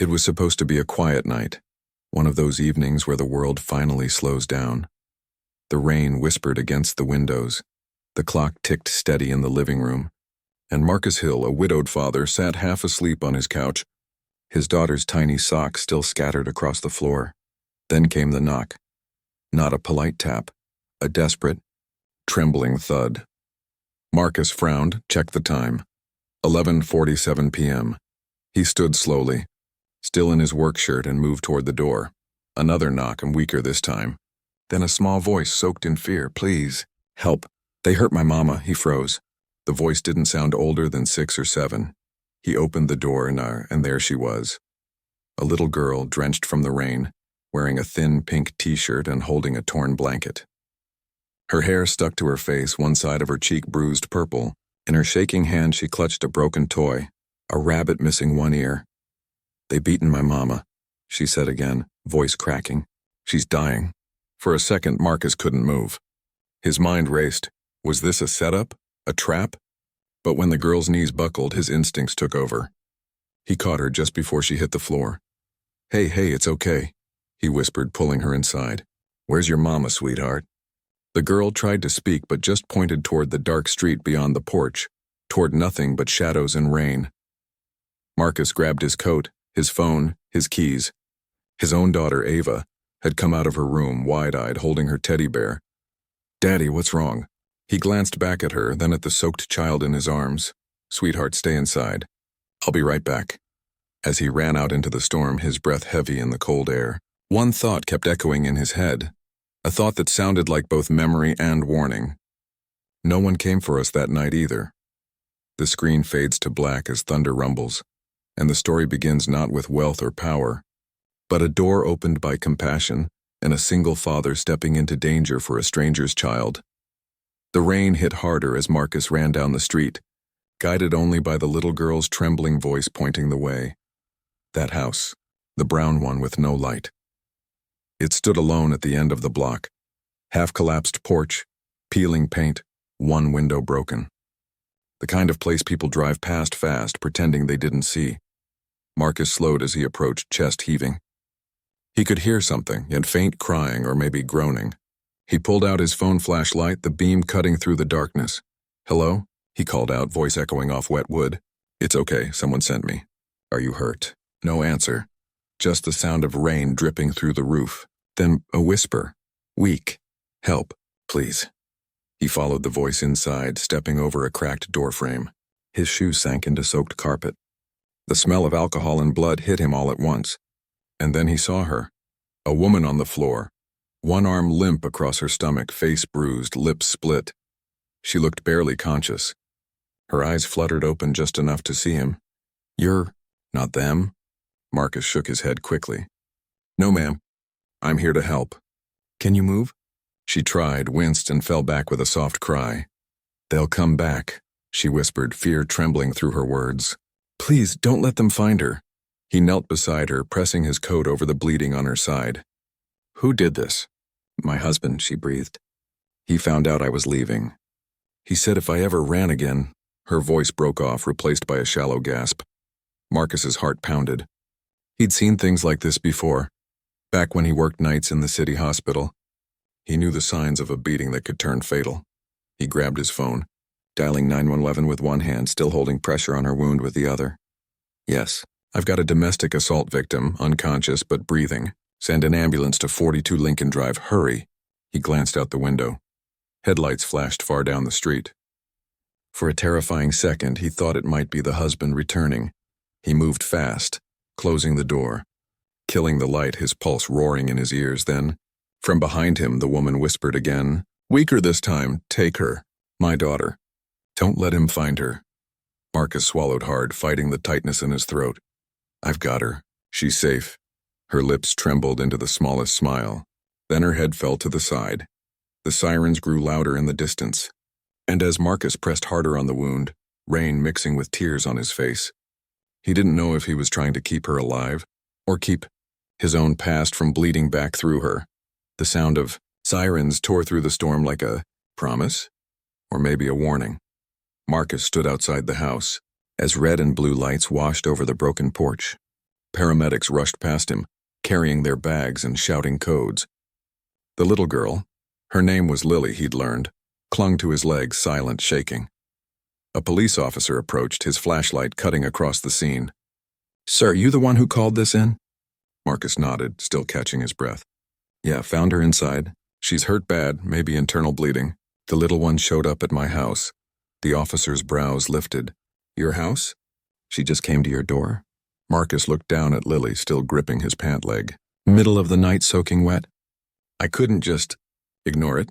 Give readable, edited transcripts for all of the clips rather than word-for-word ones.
It was supposed to be a quiet night, one of those evenings where the world finally slows down. The rain whispered against the windows, the clock ticked steady in the living room, and Marcus Hill, a widowed father, sat half asleep on his couch, his daughter's tiny socks still scattered across the floor. Then came the knock. Not a polite tap, a desperate, trembling thud. Marcus frowned, checked the time. 11:47 p.m. He stood slowly, still in his work shirt, and moved toward the door. Another knock, and weaker this time. Then a small voice soaked in fear. "Please, help. They hurt my mama." He froze. The voice didn't sound older than 6 or 7. He opened the door and there she was. A little girl, drenched from the rain, wearing a thin pink t-shirt and holding a torn blanket. Her hair stuck to her face, one side of her cheek bruised purple. In her shaking hand she clutched a broken toy, a rabbit missing one ear. "They beaten my mama," she said again, voice cracking. "She's dying." For a second, Marcus couldn't move. His mind raced. Was this a setup? A trap? But when the girl's knees buckled, his instincts took over. He caught her just before she hit the floor. Hey, it's okay," he whispered, pulling her inside. "Where's your mama, sweetheart?" The girl tried to speak but just pointed toward the dark street beyond the porch, toward nothing but shadows and rain. Marcus grabbed his coat, his phone, his keys. His own daughter, Ava, had come out of her room, wide-eyed, holding her teddy bear. "Daddy, what's wrong?" He glanced back at her, then at the soaked child in his arms. "Sweetheart, stay inside. I'll be right back." As he ran out into the storm, his breath heavy in the cold air, one thought kept echoing in his head, a thought that sounded like both memory and warning. No one came for us that night either. The screen fades to black as thunder rumbles, and the story begins not with wealth or power, but a door opened by compassion and a single father stepping into danger for a stranger's child. The rain hit harder as Marcus ran down the street, guided only by the little girl's trembling voice pointing the way. That house, the brown one with no light. It stood alone at the end of the block, half-collapsed porch, peeling paint, one window broken. The kind of place people drive past fast, pretending they didn't see. Marcus slowed as he approached, chest heaving. He could hear something, yet faint crying or maybe groaning. He pulled out his phone flashlight, the beam cutting through the darkness. "Hello?" he called out, voice echoing off wet wood. "It's okay, someone sent me." "Are you hurt?" No answer. Just the sound of rain dripping through the roof. Then a whisper. Weak. "Help, please." He followed the voice inside, stepping over a cracked doorframe. His shoes sank into soaked carpet. The smell of alcohol and blood hit him all at once. And then he saw her. A woman on the floor. One arm limp across her stomach, face bruised, lips split. She looked barely conscious. Her eyes fluttered open just enough to see him. "You're not them?" Marcus shook his head quickly. "No, ma'am. I'm here to help." "Can you move?" She tried, winced, and fell back with a soft cry. "They'll come back," she whispered, fear trembling through her words. "Please, don't let them find her." He knelt beside her, pressing his coat over the bleeding on her side. "Who did this?" "My husband," she breathed. "He found out I was leaving. He said if I ever ran again." Her voice broke off, replaced by a shallow gasp. Marcus's heart pounded. He'd seen things like this before, back when he worked nights in the city hospital. He knew the signs of a beating that could turn fatal. He grabbed his phone, dialing 911 with one hand, still holding pressure on her wound with the other. "Yes, I've got a domestic assault victim, unconscious but breathing. Send an ambulance to 42 Lincoln Drive, hurry." He glanced out the window. Headlights flashed far down the street. For a terrifying second, he thought it might be the husband returning. He moved fast, closing the door, killing the light, his pulse roaring in his ears. Then, from behind him, the woman whispered again, weaker this time, "Take her, my daughter. Don't let him find her." Marcus swallowed hard, fighting the tightness in his throat. "I've got her. She's safe." Her lips trembled into the smallest smile. Then her head fell to the side. The sirens grew louder in the distance. And as Marcus pressed harder on the wound, rain mixing with tears on his face, he didn't know if he was trying to keep her alive or keep his own past from bleeding back through her. The sound of sirens tore through the storm like a promise, or maybe a warning. Marcus stood outside the house as red and blue lights washed over the broken porch. Paramedics rushed past him, carrying their bags and shouting codes. The little girl, her name was Lily, he'd learned, clung to his legs, silent, shaking. A police officer approached, his flashlight cutting across the scene. "Sir, you the one who called this in?" Marcus nodded, still catching his breath. "Yeah, found her inside. She's hurt bad, maybe internal bleeding. The little one showed up at my house." The officer's brows lifted. "Your house? She just came to your door?" Marcus looked down at Lily, still gripping his pant leg. "Middle of the night, soaking wet?" "I couldn't just ignore it."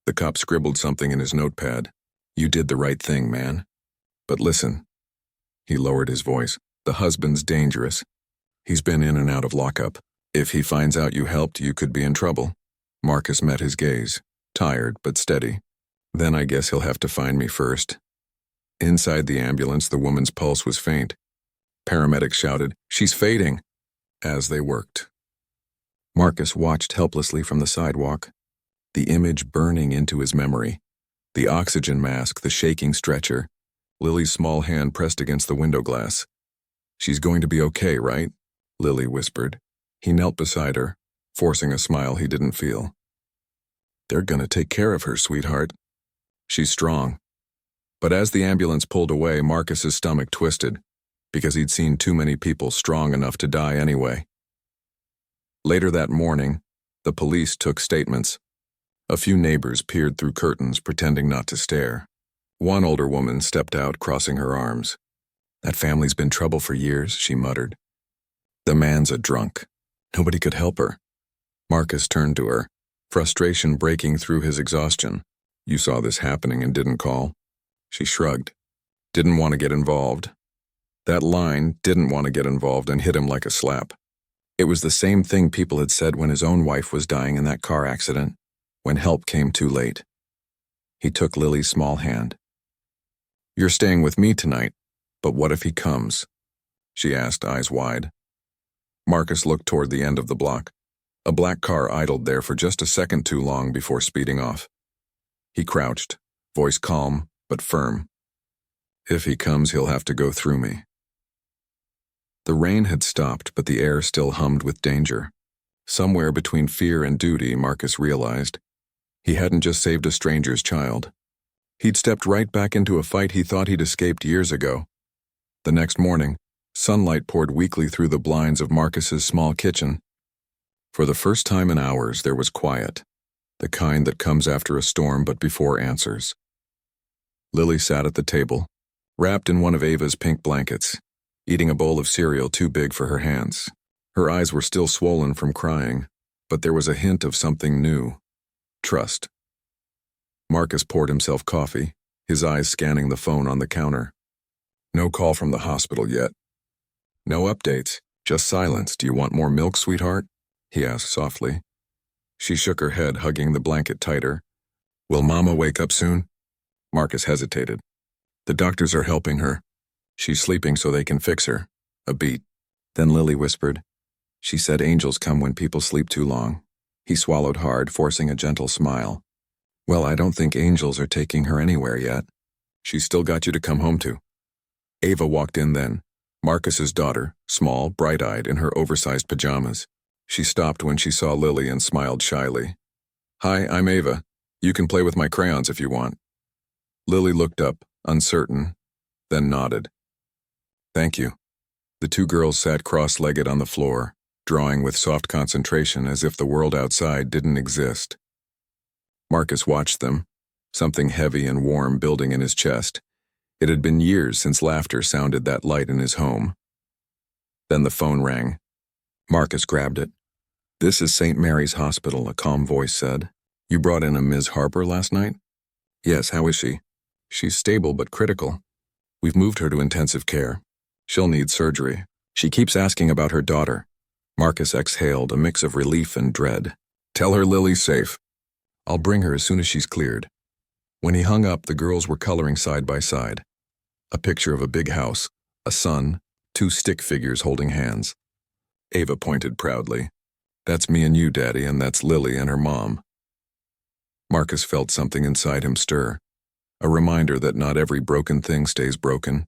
The cop scribbled something in his notepad. "You did the right thing, man. But listen." He lowered his voice. "The husband's dangerous. He's been in and out of lockup. If he finds out you helped, you could be in trouble." Marcus met his gaze, tired but steady. "Then I guess he'll have to find me first." Inside the ambulance, the woman's pulse was faint. Paramedics shouted, "She's fading," as they worked. Marcus watched helplessly from the sidewalk, the image burning into his memory. The oxygen mask, the shaking stretcher, Lily's small hand pressed against the window glass. "She's going to be okay, right?" Lily whispered. He knelt beside her, forcing a smile he didn't feel. "They're gonna take care of her, sweetheart. She's strong." But as the ambulance pulled away, Marcus's stomach twisted, because he'd seen too many people strong enough to die anyway. Later that morning, the police took statements. A few neighbors peered through curtains, pretending not to stare. One older woman stepped out, crossing her arms. "That family's been trouble for years," she muttered. "The man's a drunk." Nobody could help her. Marcus turned to her, frustration breaking through his exhaustion. "You saw this happening and didn't call?" She shrugged. "Didn't want to get involved." That line, "didn't want to get involved," and hit him like a slap. It was the same thing people had said when his own wife was dying in that car accident, when help came too late. He took Lily's small hand. "You're staying with me tonight, but what if he comes?" she asked, eyes wide. Marcus looked toward the end of the block. A black car idled there for just a second too long before speeding off. He crouched, voice calm but firm. "If he comes, he'll have to go through me." The rain had stopped, but the air still hummed with danger. Somewhere between fear and duty, Marcus realized. He hadn't just saved a stranger's child. He'd stepped right back into a fight he thought he'd escaped years ago. The next morning, sunlight poured weakly through the blinds of Marcus's small kitchen. For the first time in hours, there was quiet, the kind that comes after a storm but before answers. Lily sat at the table, wrapped in one of Ava's pink blankets, eating a bowl of cereal too big for her hands. Her eyes were still swollen from crying, but there was a hint of something new. Trust. Marcus poured himself coffee, his eyes scanning the phone on the counter. "No call from the hospital yet." "No updates, just silence. Do you want more milk, sweetheart?" he asked softly. She shook her head, hugging the blanket tighter. "Will Mama wake up soon?" Marcus hesitated. "The doctors are helping her. She's sleeping so they can fix her." A beat. Then Lily whispered, "She said angels come when people sleep too long." He swallowed hard, forcing a gentle smile. "Well, I don't think angels are taking her anywhere yet. She's still got you to come home to." Ava walked in then, Marcus's daughter, small, bright-eyed, in her oversized pajamas. She stopped when she saw Lily and smiled shyly. "Hi, I'm Ava. You can play with my crayons if you want." Lily looked up, uncertain, then nodded. "Thank you." The two girls sat cross-legged on the floor, drawing with soft concentration as if the world outside didn't exist. Marcus watched them, something heavy and warm building in his chest. It had been years since laughter sounded that light in his home. Then the phone rang. Marcus grabbed it. "This is St. Mary's Hospital," a calm voice said. "You brought in a Ms. Harper last night?" "Yes, how is she?" "She's stable but critical. We've moved her to intensive care. She'll need surgery. She keeps asking about her daughter." Marcus exhaled, a mix of relief and dread. "Tell her Lily's safe. I'll bring her as soon as she's cleared." When he hung up, the girls were coloring side by side. A picture of a big house, a sun, two stick figures holding hands. Ava pointed proudly. "That's me and you, Daddy, and that's Lily and her mom." Marcus felt something inside him stir, a reminder that not every broken thing stays broken.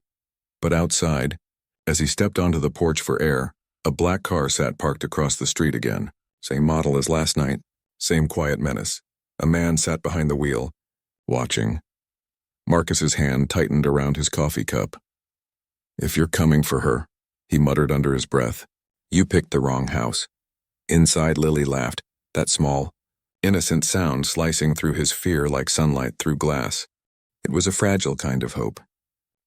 But outside, as he stepped onto the porch for air, A black car sat parked across the street again. Same model as last night. Same quiet menace. A man sat behind the wheel, watching. Marcus's hand tightened around his coffee cup. "If you're coming for her," he muttered under his breath, "you picked the wrong house." Inside, Lily laughed, that small, innocent sound slicing through his fear like sunlight through glass. It was a fragile kind of hope.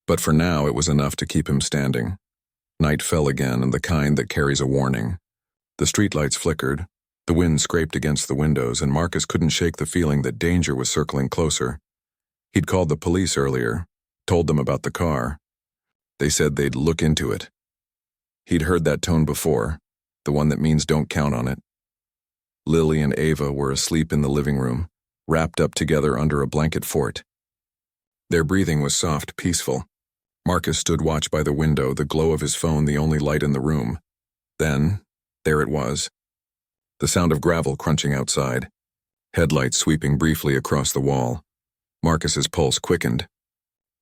But for now, it was enough to keep him standing. Night fell again, and the kind that carries a warning. The streetlights flickered, the wind scraped against the windows, and Marcus couldn't shake the feeling that danger was circling closer. He'd called the police earlier, told them about the car. They said they'd look into it. He'd heard that tone before, the one that means don't count on it. Lily and Ava were asleep in the living room, wrapped up together under a blanket fort. Their breathing was soft, peaceful. Marcus stood watch by the window, the glow of his phone the only light in the room. Then, there it was. The sound of gravel crunching outside. Headlights sweeping briefly across the wall. Marcus's pulse quickened.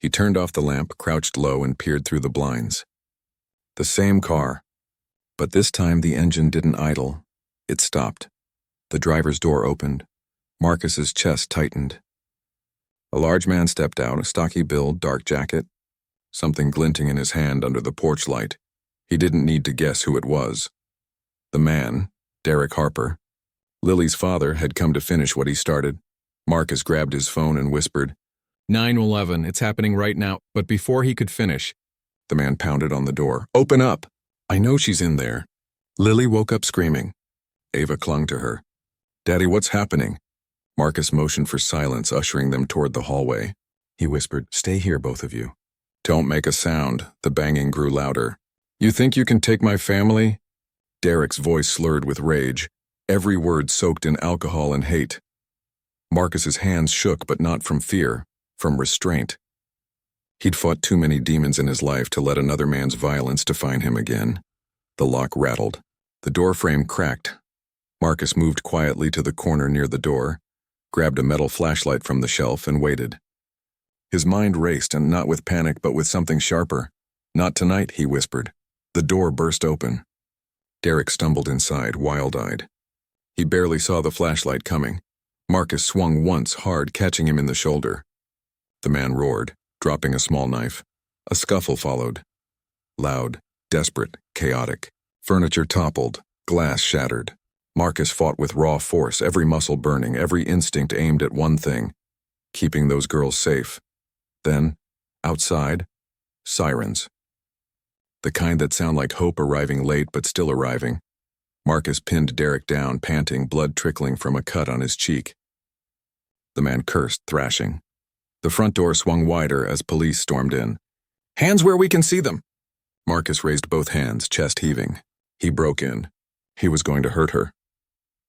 He turned off the lamp, crouched low, and peered through the blinds. The same car. But this time the engine didn't idle. It stopped. The driver's door opened. Marcus's chest tightened. A large man stepped out, a stocky build, dark jacket. Something glinting in his hand under the porch light. He didn't need to guess who it was. The man, Derek Harper. Lily's father had come to finish what he started. Marcus grabbed his phone and whispered, 911, it's happening right now. But before he could finish, the man pounded on the door. Open up! I know she's in there. Lily woke up screaming. Ava clung to her. Daddy, what's happening? Marcus motioned for silence, ushering them toward the hallway. He whispered, stay here, both of you. Don't make a sound. The banging grew louder. You think you can take my family? Derek's voice slurred with rage, every word soaked in alcohol and hate. Marcus's hands shook, but not from fear, from restraint. He'd fought too many demons in his life to let another man's violence define him again. The lock rattled. The door frame cracked. Marcus moved quietly to the corner near the door, grabbed a metal flashlight from the shelf, and waited. His mind raced, and not with panic, but with something sharper. Not tonight, he whispered. The door burst open. Derek stumbled inside, wild-eyed. He barely saw the flashlight coming. Marcus swung once, hard, catching him in the shoulder. The man roared, dropping a small knife. A scuffle followed. Loud, desperate, chaotic. Furniture toppled, glass shattered. Marcus fought with raw force, every muscle burning, every instinct aimed at one thing, keeping those girls safe. Then, outside, sirens. The kind that sound like hope arriving late but still arriving. Marcus pinned Derek down, panting, blood trickling from a cut on his cheek. The man cursed, thrashing. The front door swung wider as police stormed in. Hands where we can see them! Marcus raised both hands, chest heaving. He broke in. He was going to hurt her.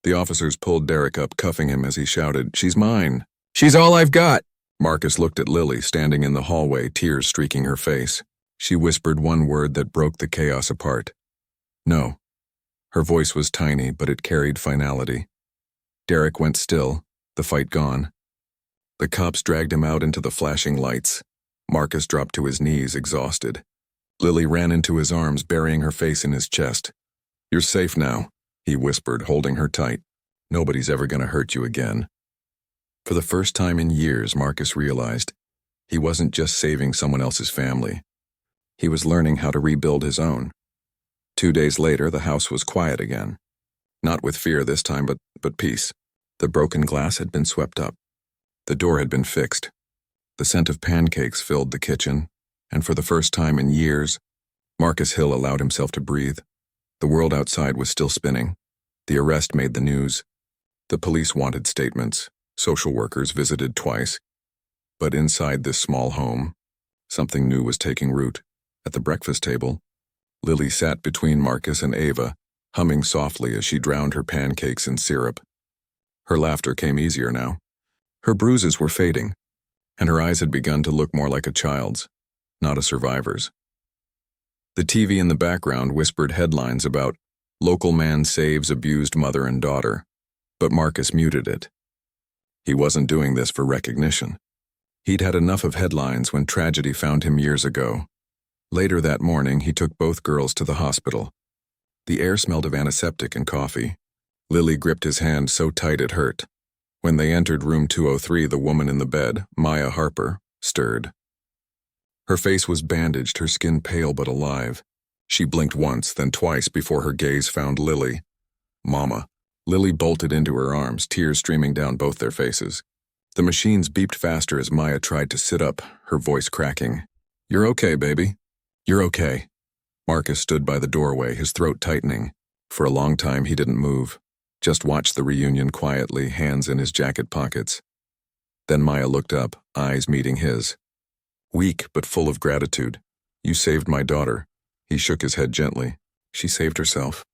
The officers pulled Derek up, cuffing him as he shouted, She's mine! She's all I've got! Marcus looked at Lily, standing in the hallway, tears streaking her face. She whispered one word that broke the chaos apart. No. Her voice was tiny, but it carried finality. Derek went still, the fight gone. The cops dragged him out into the flashing lights. Marcus dropped to his knees, exhausted. Lily ran into his arms, burying her face in his chest. You're safe now, he whispered, holding her tight. Nobody's ever gonna hurt you again. For the first time in years, Marcus realized he wasn't just saving someone else's family. He was learning how to rebuild his own. 2 days later, the house was quiet again. Not with fear this time, but peace. The broken glass had been swept up. The door had been fixed. The scent of pancakes filled the kitchen, and for the first time in years, Marcus Hill allowed himself to breathe. The world outside was still spinning. The arrest made the news. The police wanted statements. Social workers visited twice. But inside this small home, something new was taking root. At the breakfast table, Lily sat between Marcus and Ava, humming softly as she drowned her pancakes in syrup. Her laughter came easier now. Her bruises were fading, and her eyes had begun to look more like a child's, not a survivor's. The TV in the background whispered headlines about local man saves abused mother and daughter, but Marcus muted it. He wasn't doing this for recognition. He'd had enough of headlines when tragedy found him years ago. Later that morning, he took both girls to the hospital. The air smelled of antiseptic and coffee. Lily gripped his hand so tight it hurt. When they entered room 203, the woman in the bed, Maya Harper, stirred. Her face was bandaged, her skin pale but alive. She blinked once, then twice before her gaze found Lily. Mama. Lily bolted into her arms, tears streaming down both their faces. The machines beeped faster as Maya tried to sit up, her voice cracking. "You're okay, baby. You're okay." Marcus stood by the doorway, his throat tightening. For a long time he didn't move, just watched the reunion quietly, hands in his jacket pockets. Then Maya looked up, eyes meeting his. Weak but full of gratitude. "You saved my daughter." He shook his head gently. "She saved herself.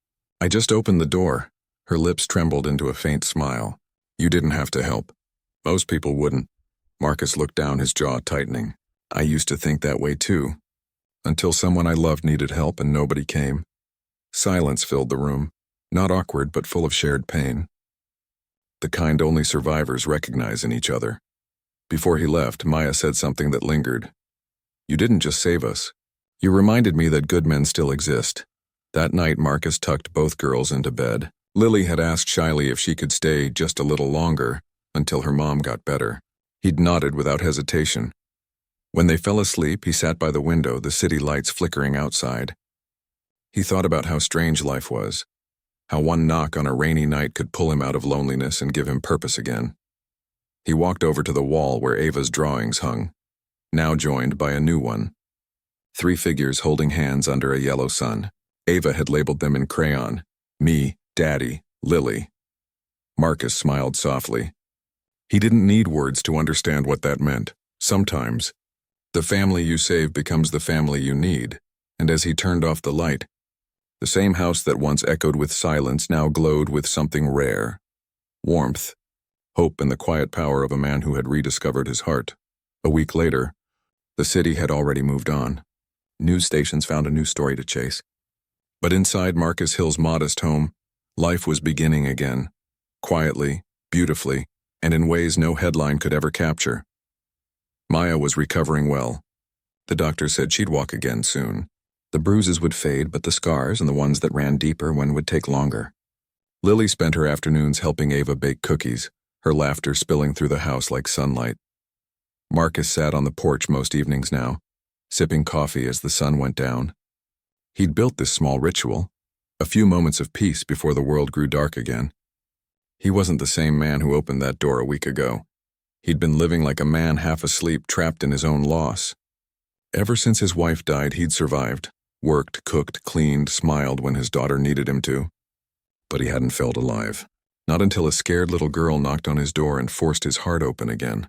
I just opened the door." Her lips trembled into a faint smile. "You didn't have to help. Most people wouldn't." Marcus looked down, his jaw tightening. "I used to think that way too. Until someone I loved needed help and nobody came." Silence filled the room, not awkward but full of shared pain. The kind only survivors recognize in each other. Before he left, Maya said something that lingered. "You didn't just save us. You reminded me that good men still exist." That night, Marcus tucked both girls into bed. Lily had asked shyly if she could stay just a little longer, until her mom got better. He'd nodded without hesitation. When they fell asleep, he sat by the window, the city lights flickering outside. He thought about how strange life was, how one knock on a rainy night could pull him out of loneliness and give him purpose again. He walked over to the wall where Ava's drawings hung, now joined by a new one. 3 figures holding hands under a yellow sun. Ava had labeled them in crayon. Me, Daddy, Lily. Marcus smiled softly. He didn't need words to understand what that meant. Sometimes, the family you save becomes the family you need, and as he turned off the light, the same house that once echoed with silence now glowed with something rare. Warmth, hope, and the quiet power of a man who had rediscovered his heart. A week later, the city had already moved on. News stations found a new story to chase. But inside Marcus Hill's modest home, life was beginning again, quietly, beautifully, and in ways no headline could ever capture. Maya was recovering well. The doctor said she'd walk again soon. The bruises would fade, but the scars and the ones that ran deeper would take longer. Lily spent her afternoons helping Ava bake cookies, her laughter spilling through the house like sunlight. Marcus sat on the porch most evenings now, sipping coffee as the sun went down. He'd built this small ritual, a few moments of peace before the world grew dark again. He wasn't the same man who opened that door a week ago. He'd been living like a man half asleep, trapped in his own loss. Ever since his wife died, he'd survived, worked, cooked, cleaned, smiled when his daughter needed him to. But he hadn't felt alive. Not until a scared little girl knocked on his door and forced his heart open again.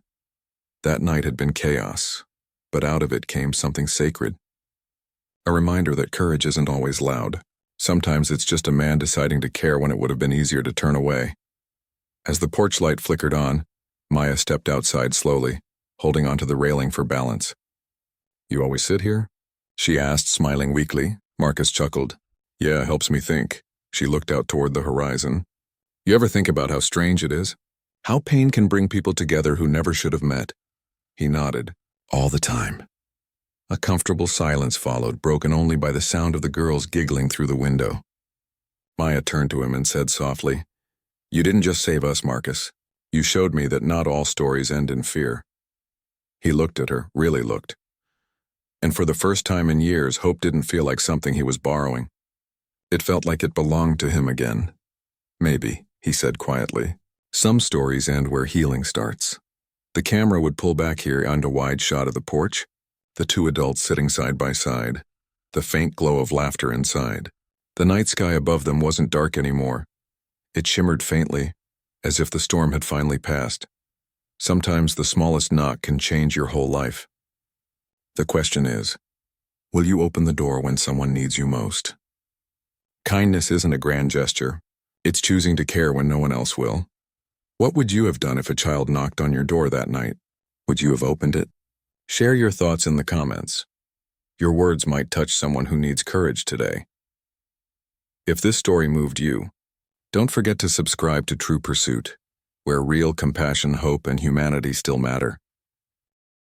That night had been chaos, but out of it came something sacred. A reminder that courage isn't always loud. Sometimes it's just a man deciding to care when it would have been easier to turn away. As the porch light flickered on, Maya stepped outside slowly, holding onto the railing for balance. "You always sit here?" she asked, smiling weakly. Marcus chuckled. "Yeah, helps me think." She looked out toward the horizon. "You ever think about how strange it is? How pain can bring people together who never should have met?" He nodded. "All the time." A comfortable silence followed, broken only by the sound of the girls giggling through the window. Maya turned to him and said softly, "You didn't just save us, Marcus. You showed me that not all stories end in fear." He looked at her, really looked. And for the first time in years, hope didn't feel like something he was borrowing. It felt like it belonged to him again. "Maybe," he said quietly. "Some stories end where healing starts." The camera would pull back here onto a wide shot of the porch, the 2 adults sitting side by side, the faint glow of laughter inside. The night sky above them wasn't dark anymore. It shimmered faintly, as if the storm had finally passed. Sometimes the smallest knock can change your whole life. The question is, will you open the door when someone needs you most? Kindness isn't a grand gesture. It's choosing to care when no one else will. What would you have done if a child knocked on your door that night? Would you have opened it? Share your thoughts in the comments. Your words might touch someone who needs courage today. If this story moved you, don't forget to subscribe to True Pursuit, where real compassion, hope, and humanity still matter.